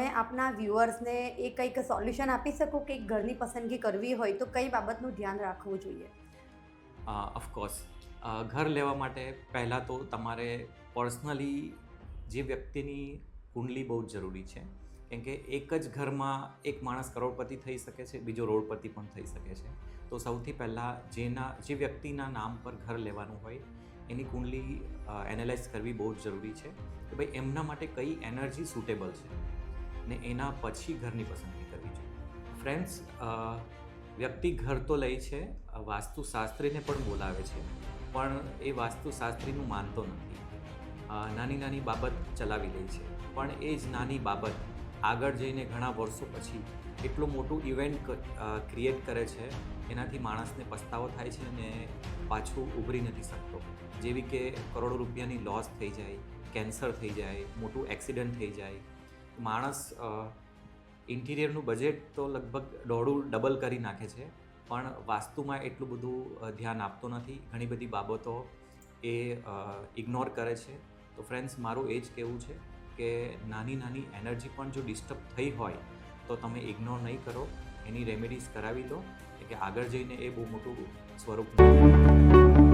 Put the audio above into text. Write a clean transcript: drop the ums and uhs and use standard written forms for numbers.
તમે આપના વ્યુઅર્સને એ કંઈક સોલ્યુશન આપી શકો કે ઘરની પસંદગી કરવી હોય તો કઈ બાબતનું ધ્યાન રાખવું જોઈએ? ઓફકોર્સ ઘર લેવા માટે પહેલાં તો તમારે પર્સનલી જે વ્યક્તિની કુંડલી બહુ જ જરૂરી છે, કેમ કે એક જ ઘરમાં એક માણસ કરોડપતિ થઈ શકે છે, બીજો રોડપતિ પણ થઈ શકે છે. તો સૌથી પહેલાં જે વ્યક્તિના નામ પર ઘર લેવાનું હોય એની કુંડલી એનાલાઇઝ કરવી બહુ જ જરૂરી છે કે ભાઈ એમના માટે કઈ એનર્જી સુટેબલ છે ને એના પછી ઘરની પસંદગી કરવી જોઈએ. ફ્રેન્ડ્સ, વ્યક્તિ ઘર તો લે છે, વાસ્તુશાસ્ત્રીને પણ બોલાવે છે, પણ એ વાસ્તુશાસ્ત્રીનું માનતો નથી. નાની નાની બાબત ચલાવી લે છે, પણ એ જ નાની બાબત આગળ જઈને ઘણા વર્ષો પછી એટલું મોટું ઇવેન્ટ ક્રિએટ કરે છે, એનાથી માણસને પસ્તાવો થાય છે અને પાછું ઉભરી નથી શકતો. જેવી કે કરોડો રૂપિયાની લોસ થઈ જાય, કેન્સર થઈ જાય, મોટું એક્સિડન્ટ થઈ જાય. માણસ ઇન્ટિરિયરનું બજેટ તો લગભગ દોઢું ડબલ કરી નાખે છે, પણ વાસ્તુમાં એટલું બધું ધ્યાન આપતો નથી. ઘણી બધી બાબતો એ ઇગ્નોર કરે છે. તો ફ્રેન્ડ્સ, મારું એ જ કહેવું છે કે નાની નાની એનર્જી પણ જો ડિસ્ટર્બ થઈ હોય તો તમે ઇગ્નોર નહીં કરો, એની રેમેડીઝ કરાવી દો, કે આગળ જઈને એ બહુ મોટું સ્વરૂપ